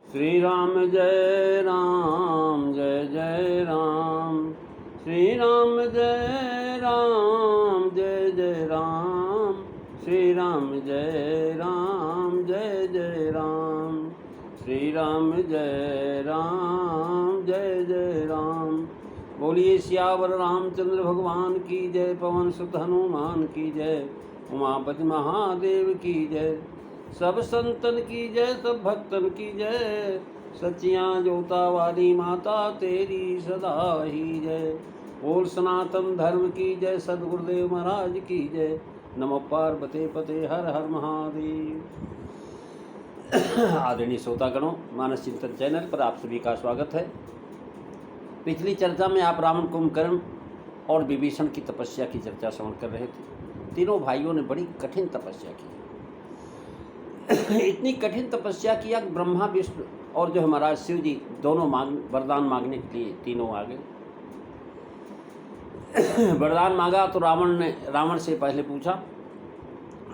श्री राम जय राम जय जय राम। श्री राम जय राम जय जय राम। श्री राम जय राम जय जय राम। श्री राम जय राम जय जय राम। बोलिए सियावर रामचंद्र भगवान की जय। पवन सुत हनुमान की जय। उमापति महादेव की जय। सब संतन की जय, सब भक्तन की जय। सच्चियाँ जोता वाली माता तेरी सदा ही जय। बोल सनातन धर्म की जय। सदगुरुदेव महाराज की जय। नमो पार्वती पते हर हर महादेव। आदरणीय श्रोतागणों, मानस चिंतन चैनल पर आप सभी का स्वागत है। पिछली चर्चा में आप रावण, कुंभकर्ण और विभीषण की तपस्या की चर्चा श्रवण कर रहे थे। तीनों भाइयों ने बड़ी कठिन तपस्या की। इतनी कठिन तपस्या किया कि ब्रह्मा, विष्णु और जो हमारा शिव जी दोनों वरदान मांगने के लिए तीनों आ गए। वरदान मांगा तो रावण से पहले पूछा।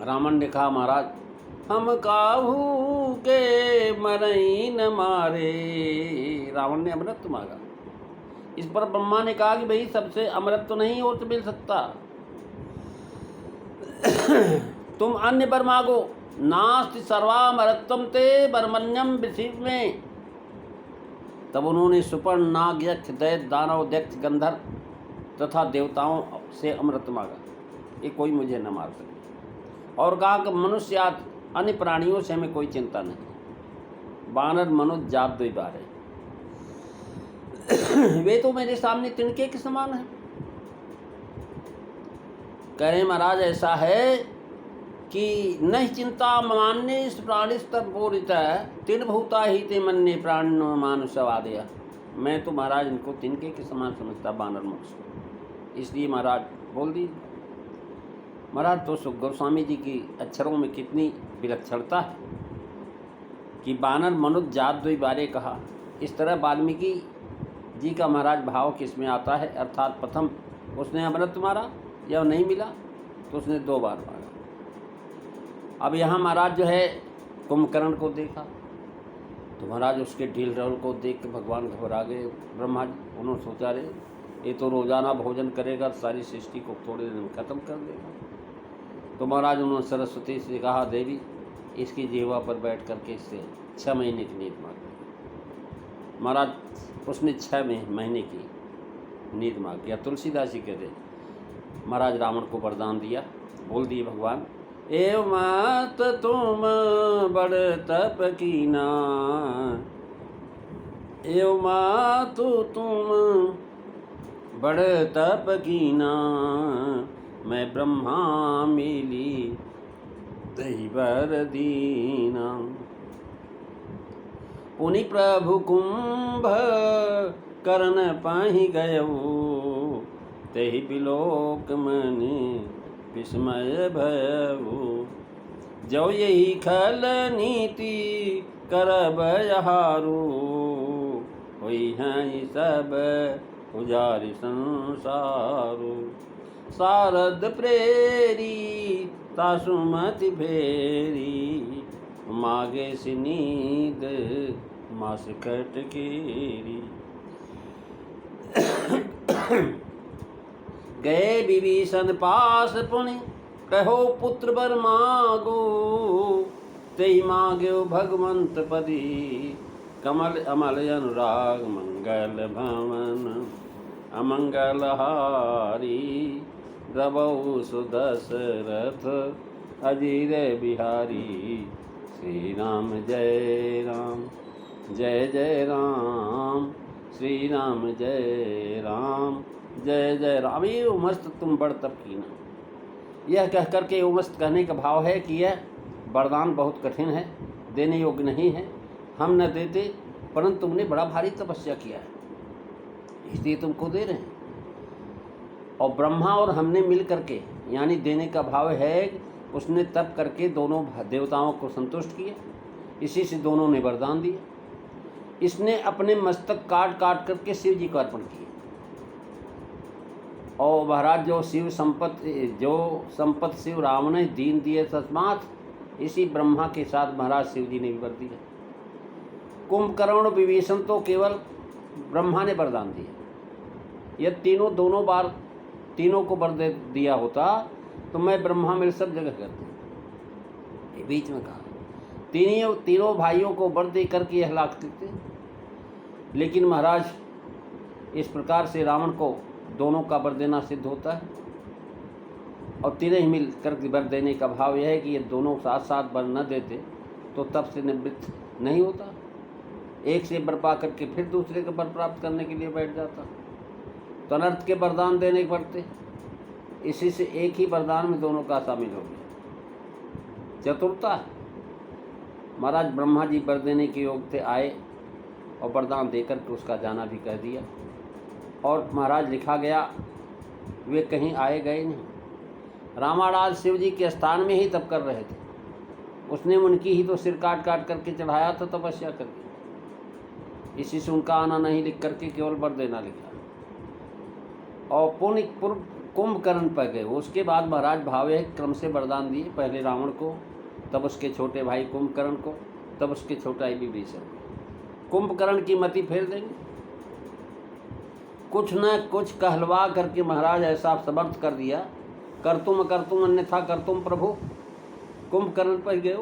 रावण ने कहा, महाराज हम काहू के मरई न मारे। रावण ने अमृत मांगा। इस पर ब्रह्मा ने कहा कि भाई सबसे अमृत तो नहीं और तो मिल सकता, तुम अन्य वर मांगो। नास्ति सर्वामरत्वम ते बर्मण्यम विशिव में। तब उन्होंने सुपर्ण, नाग, यक्ष, दैत्य, दानव, दैत्य, गंधर्व तथा देवताओं से अमृत मांगा, ये कोई मुझे न मार सके। और कहा कि मनुष्य या अन्य प्राणियों से हमें कोई चिंता नहीं। बानर, मनुष्य, जात द्वि बार है, वे तो मेरे सामने तिनके के समान है। कह रहे महाराज ऐसा है कि नहीं चिंता मान्य इस प्राणिस्तर पूरित तीन भूता ही ते मन्य प्राण मानुष आदया। मैं तो महाराज इनको तिनके के समान समझता, बानर मनुष्य। इसलिए महाराज बोल दी। महाराज तो सुख गोस्वामी जी की अक्षरों में कितनी विलक्षणता है कि बानर, मनुष्य, जात द्वि बारे कहा। इस तरह वाल्मीकि जी का महाराज भाव किस में आता है, अर्थात प्रथम उसने अमृत मारा या नहीं मिला तो उसने 2 बार मारा। अब यहाँ महाराज जो है कुंभकर्ण को देखा तो महाराज उसके ढील ढाल को देख के भगवान घबरा गए। ब्रह्मा जी उन्होंने सोचा, रे ये तो रोजाना भोजन करेगा, सारी सृष्टि को थोड़े दिन में खत्म कर देगा। तो महाराज उन्होंने सरस्वती से कहा, देवी इसकी जीवा पर बैठ करके इससे 6 महीने की नींद मांग। महाराज उसने 6 महीने की नींद मांग किया। तुलसीदास जी कहते महाराज रावण को वरदान दिया। बोल दिए भगवान, एव मात तुम बड़ तप कीना। एव मातु तुम बड़ तप कीना। मैं ब्रह्मा मिली तही बर दीना। पुनि प्रभु कुंभ कर्ण पाहि गयऊ। तही बिलोक मनि विस्मय भयऊ। जो यही खल नीति करब यहारू। होई हैं सब उजारि संसारू। सारद प्रेरी तासुमति भेरी। मागे से नींद मास खटकेरी। गए विभीषण पास पुनि कहो पुत्र वर मागो। तेहि मांग्यो भगवंत पदी। कमल अमल अनुराग मंगल भवन। अमंगल हारी द्रवौ सुदशरथ अजीर बिहारी। श्री राम जय राम जय जय राम। श्री राम जय राम जय जय राम। ये उमस्त तुम बड़ तप कीना। यह कह करके उमस्त कहने का भाव है कि यह वरदान बहुत कठिन है, देने योग्य नहीं है, हम न देते, परंतु तुमने बड़ा भारी तपस्या किया है इसलिए तुमको दे रहे हैं। और ब्रह्मा और हमने मिल करके, यानी देने का भाव है, उसने तप करके दोनों देवताओं को संतुष्ट किया, इसी से दोनों ने वरदान दिया। इसने अपने मस्तक काट काट करके शिव जी को अर्पण किया। और महाराज जो संपत्ति शिव राम ने दीन दिए तस्मात, इसी ब्रह्मा के साथ महाराज शिव जी ने भी वर दिया। कुंभकर्ण विभीषण तो केवल ब्रह्मा ने वरदान दिया। यह तीनों दोनों बार तीनों को वर दे दिया होता तो मैं ब्रह्मा मेरे सब जगह करती। ये बीच में कहा तीनों भाइयों को वर दे करके यह लाख देते, लेकिन महाराज इस प्रकार से रावण को दोनों का वर देना सिद्ध होता है। और तीनों ही मिल कर वर देने का भाव यह है कि ये दोनों साथ साथ वर न देते तो तब से निवृत्त नहीं होता। एक से वर पा करके फिर दूसरे का वर प्राप्त करने के लिए बैठ जाता, तो अनर्थ के वरदान देने पड़ते। इसी से एक ही वरदान में दोनों का शामिल हो गया। चतुरता महाराज ब्रह्मा जी वर देने के योग थे, आए और वरदान देकर के उसका जाना भी कह दिया। और महाराज लिखा गया वे कहीं आए गए नहीं। रामाराज शिव जी के स्थान में ही तप कर रहे थे। उसने उनकी ही तो सिर काट काट करके चढ़ाया था तपस्या करके। इसी से उनका आना नहीं लिख करके केवल वर देना लिखा। और पूर्व कुंभकर्ण पर गए। उसके बाद महाराज भावे क्रम से वरदान दिए, पहले रावण को, तब उसके छोटे भाई कुंभकर्ण को, तब उसके छोटा ही विभीषण को। कुंभकर्ण की मति फेर देंगे। कुछ न कुछ कहलवा करके महाराज ऐसा समर्थ कर दिया, कर तुम अन्यथा कर तुम प्रभु। कुंभकर्ण पर गए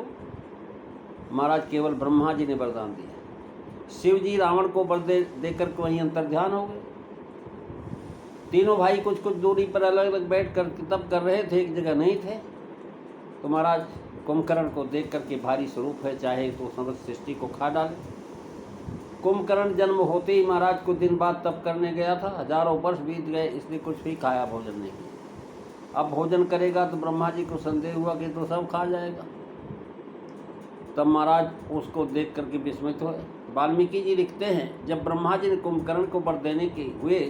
महाराज, केवल ब्रह्मा जी ने वरदान दिया। शिव जी रावण को वर दे करके वहीं अंतर्ध्यान हो गए। तीनों भाई कुछ कुछ दूरी पर अलग अलग बैठ कर तब कर रहे थे, एक जगह नहीं थे। तो महाराज कुंभकर्ण को देख करके भारी स्वरूप है, चाहे तो समस्त सृष्टि को खा डाले। कुंभकर्ण जन्म होते ही महाराज कुछ दिन बाद तप करने गया था। हजारों वर्ष बीत गए, इसलिए कुछ भी खाया भोजन नहीं किया। अब भोजन करेगा तो ब्रह्मा जी को संदेह हुआ कि तो सब खा जाएगा। तब महाराज उसको देख करके विस्मित हुए। वाल्मीकि जी लिखते हैं, जब ब्रह्मा जी ने कुंभकर्ण को वर देने के हुए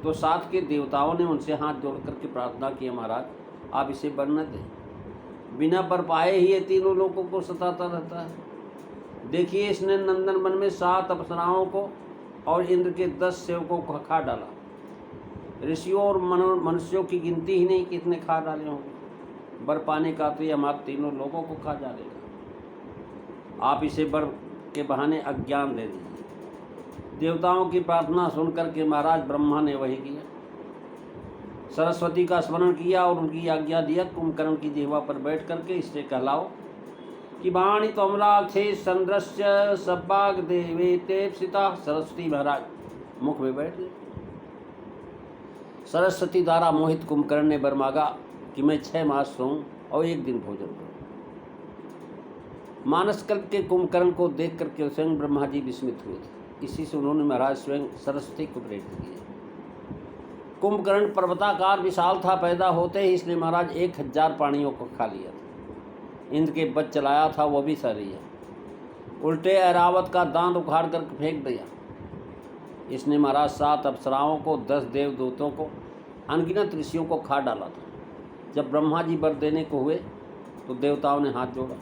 तो साथ के देवताओं ने उनसे हाथ जोड़ करके प्रार्थना की, महाराज आप इसे वर न दें, बिना वर पाए ही ये तीनों लोगों को सताता रहता है। देखिए इसने नंदन वन में 7 अप्सराओं को और इंद्र के 10 सेवकों को खा डाला। ऋषियों और मनुष्यों की गिनती ही नहीं कितने खा डाले होंगे। वर पाने का तो ये हमारे तीनों लोगों को खा डालेगा। आप इसे वर के बहाने अज्ञान दे दीजिए। देवताओं की प्रार्थना सुनकर के महाराज ब्रह्मा ने वही किया। सरस्वती का स्मरण किया और उनकी आज्ञा दिया, कुंभकर्ण की जिह्वा पर बैठ करके इससे कहलाओ कि वाणी तमलाक्षे संद्रश्य सब्बाग देवे तेप्सिता। सरस्वती महाराज मुख में बैठ गए। सरस्वती द्वारा मोहित कुंभकर्ण ने वर मांगा कि मैं 6 मास सोऊं और 1 दिन भोजन करूं। मानसकल्प के कुंभकर्ण को देख करके स्वयं ब्रह्मा जी विस्मित हुए थे। इसी से उन्होंने महाराज स्वयं सरस्वती को प्रेरित किया। कुंभकर्ण पर्वताकार विशाल था पैदा होते ही, इसने महाराज 1000 प्राणियों को खा लिया था। इंद्र के बच चलाया था वो भी सही है। उल्टे ऐरावत का दांत उखाड़ कर फेंक दिया। इसने महाराज 7 अप्सराओं को, 10 देवदूतों को, अनगिनत ऋषियों को खा डाला था। जब ब्रह्मा जी वर देने को हुए तो देवताओं ने हाथ जोड़ा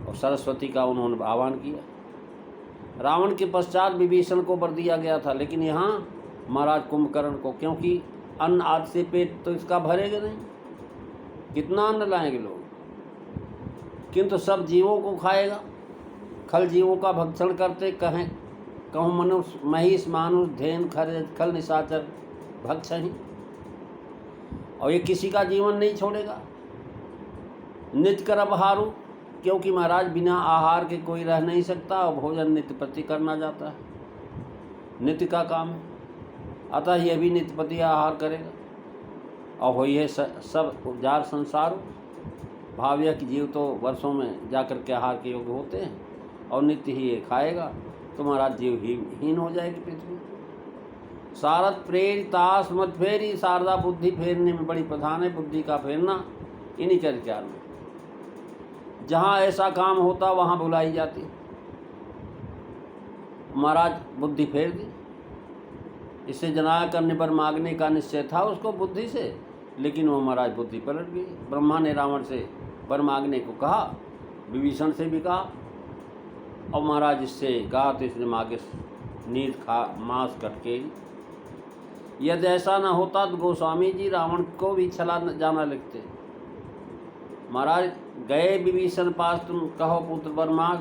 और सरस्वती का उन्होंने आह्वान किया। रावण के पश्चात विभीषण को वर दिया गया था, लेकिन यहाँ महाराज कुंभकर्ण को, क्योंकि अन्न आदि से पेट तो इसका भरेगा नहीं, कितना अन्न लाएंगे लोग, किंतु सब जीवों को खाएगा। खल जीवों का भक्षण करते, कहें कहूँ मनुष्य, महिष, मानुष, धेन, खल निशाचर भक्ष ही, और ये किसी का जीवन नहीं छोड़ेगा। नित्य कर आहारू, क्योंकि महाराज बिना आहार के कोई रह नहीं सकता और भोजन नित्य प्रति करना जाता है, नित्य का काम है। अतः यह भी नित्य प्रति आहार करेगा। और हो ये सब उपजार संसार भाव यह कि जीव तो वर्षों में जाकर के आहार के योग्य होते हैं और नित्य ही ये खाएगा तो महाराज जीव हीन हो जाएगी पृथ्वी। सारद प्रेरितास मत फेरी, शारदा बुद्धि फेरने में बड़ी प्रधान है। बुद्धि का फेरना इन्हीं के अधिकार में। जहाँ ऐसा काम होता वहाँ बुलाई जाती। महाराज बुद्धि फेर दी। इससे जनाया करने पर मांगने का निश्चय था उसको बुद्धि से, लेकिन वो महाराज बुद्धि पलट गई। ब्रह्मा ने रावण से वर मांगने को कहा, विभीषण से भी कहा, और महाराज इससे कहा तो इसने मांगे नीर खा मांस कटके। यदि ऐसा न होता तो गोस्वामी जी रावण को भी छला जाना लिखते। महाराज गए विभीषण पास, तुम कहो पुत्र वर मांग,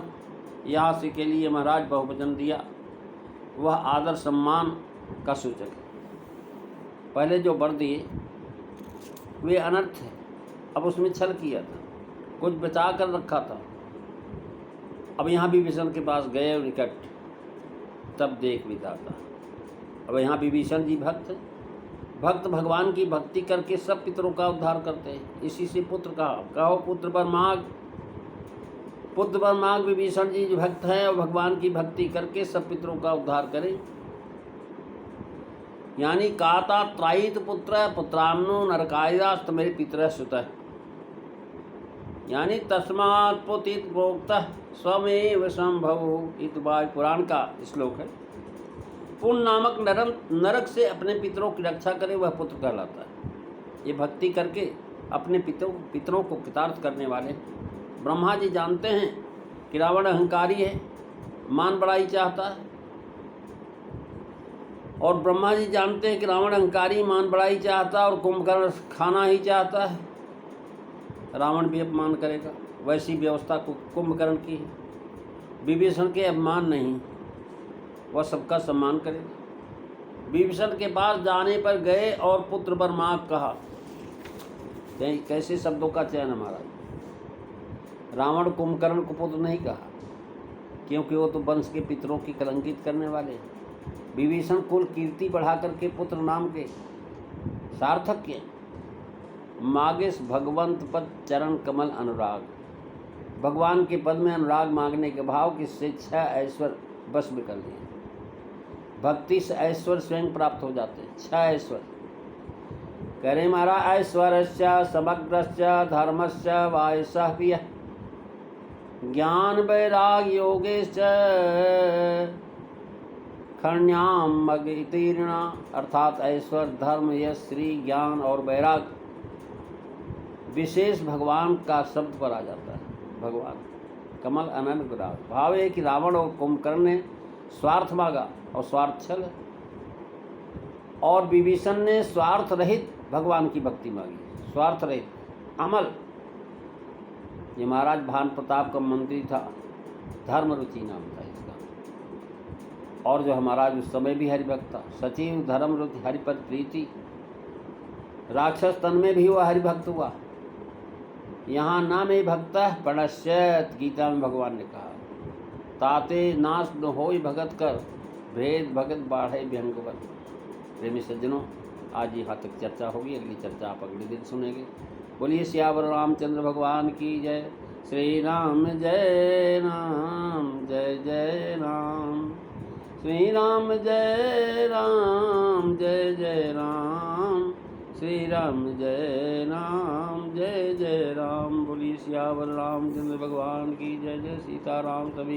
यहाँ से के लिए महाराज बहुवचन दिया, वह आदर सम्मान का सूचक है। पहले जो वर दिए वे अनर्थ है, अब उसमें छल किया था, कुछ बचा कर रखा था। अब यहाँ विभीषण के पास गए निकट, तब देख विधाता। अब यहाँ विभीषण जी भक्त भगवान की भक्ति करके सब पितरों का उद्धार करते हैं। इसी से पुत्र कहो पुत्र वर मांग विभीषण जी जो भक्त हैं और भगवान की भक्ति करके सब पितरों का उद्धार करें। यानी काता त्रायित पुत्र पुत्रान्नो नरकायास्त मेरे पितर सुत, यानी तस्मात् पुतित प्रोक्तः स्वमेव संभव। इत पुराण का श्लोक है। पुण्य नामक नरक से अपने पितरों की रक्षा करे वह पुत्र कहलाता है। ये भक्ति करके अपने पितरों को कृतार्थ करने वाले। ब्रह्मा जी जानते हैं कि रावण अहंकारी है, मान बढ़ाई चाहता है, और ब्रह्मा जी जानते हैं कि रावण अहंकारी मान बढ़ाई चाहता है और कुंभकर्ण खाना ही चाहता है। रावण भी अपमान करेगा, वैसी व्यवस्था को कुंभकर्ण की है। विभीषण के अपमान नहीं, वह सबका सम्मान करेगा। विभीषण के पास जाने पर गए और पुत्र वर मांग कहा। कैसे शब्दों का चयन हमारा। रावण कुंभकर्ण को पुत्र नहीं कहा, क्योंकि वो तो वंश के पितरों की कलंकित करने वाले। विभीषण कुल कीर्ति बढ़ा करके पुत्र नाम के सार्थक के मागेश भगवंत पद चरण कमल अनुराग। भगवान के पद में अनुराग मांगने के भाव किससे 6 ऐश्वर्य बस में कर लिए। भक्ति से ऐश्वर्य स्वयं प्राप्त हो जाते हैं। 6 ऐश्वर्य कह रहे महाराज। ऐश्वर्य समग्रस्य धर्मस्य वायुषः प्रिय ज्ञान वैराग योगेश खण्याम मगतीर्णा, अर्थात ऐश्वर्य धर्म यश श्री ज्ञान और वैराग विशेष भगवान का शब्द पर आ जाता है। भगवान कमल अनंत गुराग। भाव है कि रावण और कुंभकर्ण ने स्वार्थ मांगा और स्वार्थ छल, और विभीषण ने स्वार्थ रहित भगवान की भक्ति मांगी। स्वार्थ रहित अमल। ये महाराज भान प्रताप का मंत्री था, धर्म रुचि नाम था इसका। और जो महाराज उस समय भी हरिभक्त था, सचिव धर्म रुचि हरिपद प्रीति। राक्षस तन में भी वह हरिभक्त हुआ। यहाँ ना में भक्त प्रणश्यत, गीता में भगवान ने कहा। ताते नाश न होय भगत कर, भेद भगत बाढ़े व्यंगवत। प्रेमी सज्जनों, आज यहाँ तक चर्चा होगी, अगली चर्चा आप अगले दिन सुनेंगे। बोलिए सियावर रामचंद्र भगवान की जय। श्री राम जय राम, जय जय राम। श्री राम जय राम, जय जय राम। श्री राम जय राम, जय जय राम। बोलिए सियावर रामचंद्र भगवान की जय। जय सीताराम। सभी